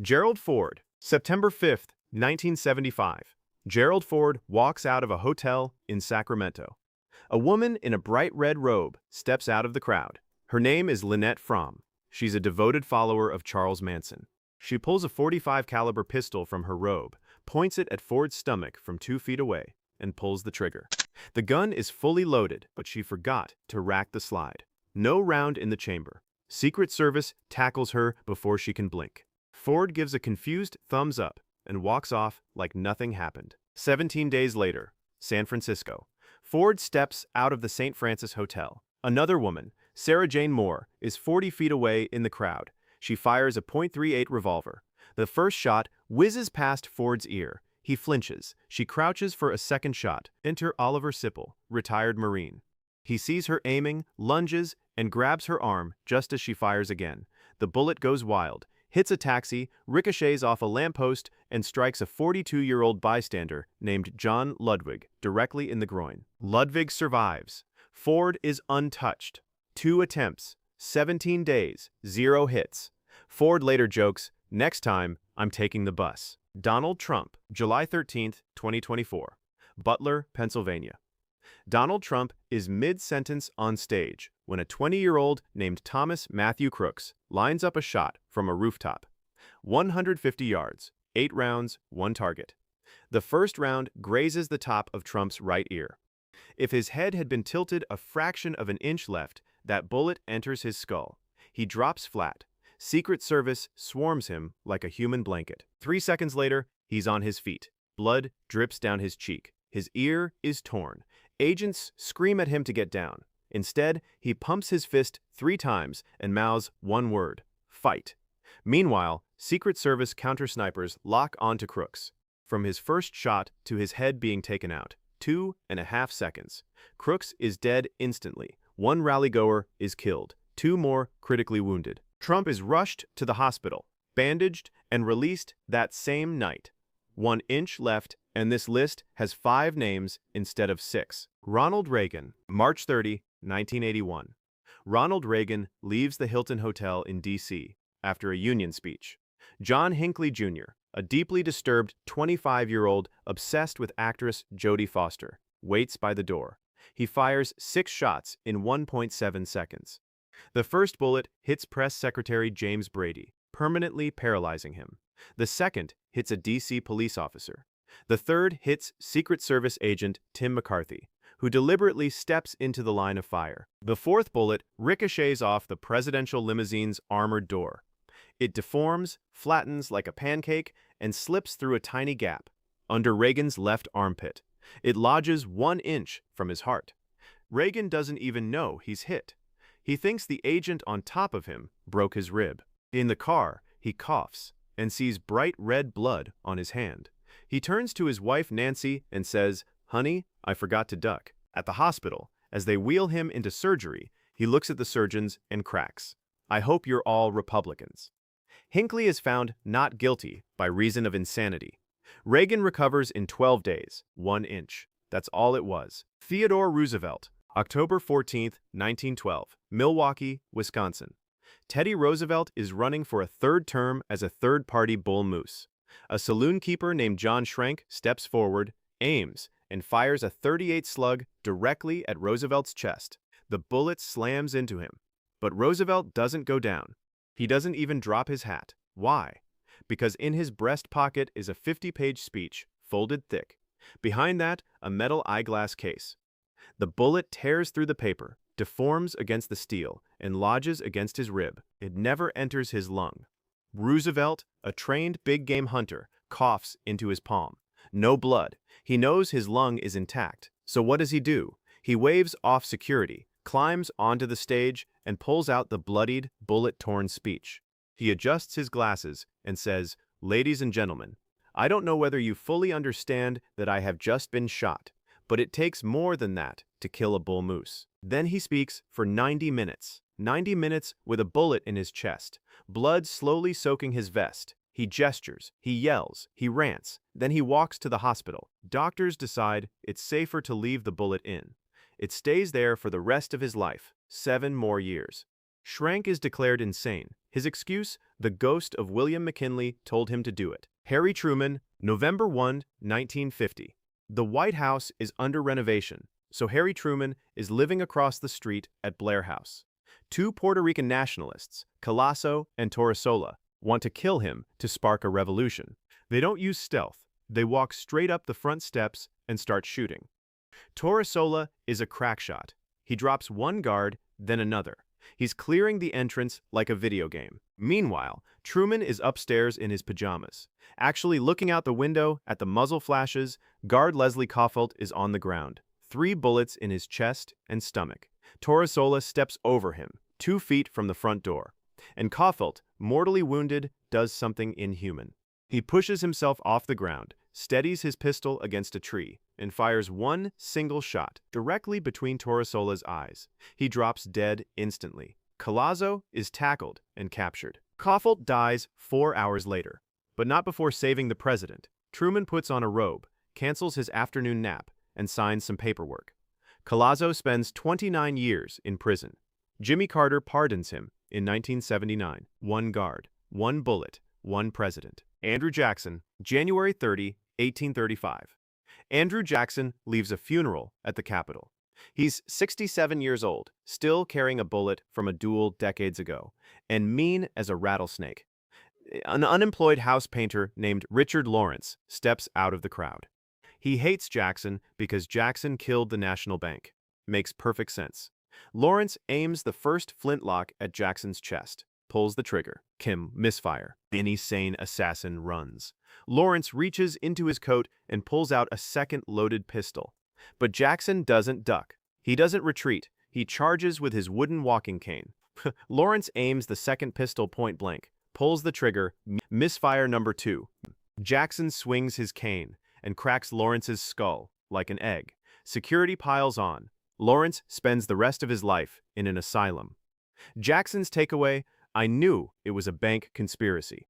Gerald Ford, September 5th, 1975. Gerald Ford walks out of a hotel in Sacramento. A woman in a bright red robe steps out of the crowd. Her name is Lynette Fromm. She's a devoted follower of Charles Manson. She pulls a .45 caliber pistol from her robe, points it at Ford's stomach from 2 feet away, and pulls the trigger. The gun is fully loaded, but she forgot to rack the slide. No round in the chamber. Secret Service tackles her before she can blink. Ford gives a confused thumbs up and walks off like nothing happened. 17 days later, San Francisco. Ford steps out of the St. Francis Hotel. Another woman, Sarah Jane Moore, is 40 feet away in the crowd. She fires a .38 revolver. The first shot whizzes past Ford's ear. He flinches. She crouches for a second shot. Enter Oliver Sipple, retired Marine. He sees her aiming, lunges, and grabs her arm just as she fires again. The bullet goes wild, hits a taxi, ricochets off a lamppost, and strikes a 42-year-old bystander named John Ludwig directly in the groin. Ludwig survives. Ford is untouched. 2 attempts, 17 days, 0 hits. Ford later jokes, "Next time, I'm taking the bus." Donald Trump, July 13th, 2024. Butler, Pennsylvania. Donald Trump is mid-sentence on stage when a 20-year-old named Thomas Matthew Crooks lines up a shot from a rooftop. 150 yards, 8 rounds, 1 target. The first round grazes the top of Trump's right ear. If his head had been tilted a fraction of an inch left, that bullet enters his skull. He drops flat. Secret Service swarms him like a human blanket. 3 seconds later, he's on his feet. Blood drips down his cheek. His ear is torn. Agents scream at him to get down. Instead, he pumps his fist 3 times and mouths one word: fight. Meanwhile, Secret Service counter-snipers lock onto Crooks. From his first shot to his head being taken out, 2.5 seconds. Crooks is dead instantly. 1 rallygoer is killed. 2 more critically wounded. Trump is rushed to the hospital, bandaged, and released that same night. 1 inch left, and this list has 5 names instead of 6. Ronald Reagan, March 30, 1981. Ronald Reagan leaves the Hilton Hotel in D.C. after a Union speech. John Hinckley Jr., a deeply disturbed 25-year-old obsessed with actress Jodie Foster, waits by the door. He fires 6 shots in 1.7 seconds. The first bullet hits Press Secretary James Brady, permanently paralyzing him. The second hits a D.C. police officer. The third hits Secret Service agent Tim McCarthy, who deliberately steps into the line of fire. The fourth bullet ricochets off the presidential limousine's armored door. It deforms, flattens like a pancake, and slips through a tiny gap under Reagan's left armpit. It lodges 1 inch from his heart. Reagan doesn't even know he's hit. He thinks the agent on top of him broke his rib. In the car, he coughs and sees bright red blood on his hand. He turns to his wife Nancy and says, "Honey, I forgot to duck." At the hospital, as they wheel him into surgery, he looks at the surgeons and cracks. "I hope you're all Republicans." Hinckley is found not guilty by reason of insanity. Reagan recovers in 12 days, 1 inch. That's all it was. Theodore Roosevelt, October 14, 1912, Milwaukee, Wisconsin. Teddy Roosevelt is running for a 3rd term as a third-party bull moose. A saloon keeper named John Schrenk steps forward, aims, and fires a .38 slug directly at Roosevelt's chest. The bullet slams into him. But Roosevelt doesn't go down. He doesn't even drop his hat. Why? Because in his breast pocket is a 50-page speech, folded thick. Behind that, a metal eyeglass case. The bullet tears through the paper, deforms against the steel, and lodges against his rib. It never enters his lung. Roosevelt, a trained big-game hunter, coughs into his palm. No blood. He knows his lung is intact. So what does he do? He waves off security, climbs onto the stage, and pulls out the bloodied, bullet-torn speech. He adjusts his glasses and says, "Ladies and gentlemen, I don't know whether you fully understand that I have just been shot, but it takes more than that to kill a bull moose." Then he speaks for 90 minutes. 90 minutes with a bullet in his chest, blood slowly soaking his vest. He gestures, he yells, he rants, then he walks to the hospital. Doctors decide it's safer to leave the bullet in. It stays there for the rest of his life, 7 more years. Schrank is declared insane. His excuse, the ghost of William McKinley told him to do it. Harry Truman, November 1, 1950. The White House is under renovation, so Harry Truman is living across the street at Blair House. Two Puerto Rican nationalists, Colasso and Torresola, want to kill him to spark a revolution. They don't use stealth. They walk straight up the front steps and start shooting. Torresola is a crack shot. He drops one guard, then another. He's clearing the entrance like a video game. Meanwhile, Truman is upstairs in his pajamas. Actually looking out the window at the muzzle flashes, guard Leslie Coffelt is on the ground, 3 bullets in his chest and stomach. Torresola steps over him, 2 feet from the front door. And Coffelt, mortally wounded, does something inhuman. He pushes himself off the ground, steadies his pistol against a tree, and fires one single shot directly between Torresola's eyes. He drops dead instantly. Colasso is tackled and captured. Coffelt dies 4 hours later, but not before saving the president. Truman puts on a robe, cancels his afternoon nap, and signs some paperwork. Colasso spends 29 years in prison. Jimmy Carter pardons him in 1979. 1 guard, 1 bullet, 1 president. Andrew Jackson, January 30, 1835. Andrew Jackson leaves a funeral at the Capitol. He's 67 years old, still carrying a bullet from a duel decades ago, and mean as a rattlesnake. An unemployed house painter named Richard Lawrence steps out of the crowd. He hates Jackson because Jackson killed the National Bank. Makes perfect sense. Lawrence aims the first flintlock at Jackson's chest, pulls the trigger. Misfire. Any sane assassin runs. Lawrence reaches into his coat and pulls out a second loaded pistol. But Jackson doesn't duck. He doesn't retreat. He charges with his wooden walking cane. Lawrence aims the second pistol point blank, pulls the trigger. Misfire number 2. Jackson swings his cane and cracks Lawrence's skull like an egg. Security piles on. Lawrence spends the rest of his life in an asylum. Jackson's takeaway: I knew it was a bank conspiracy.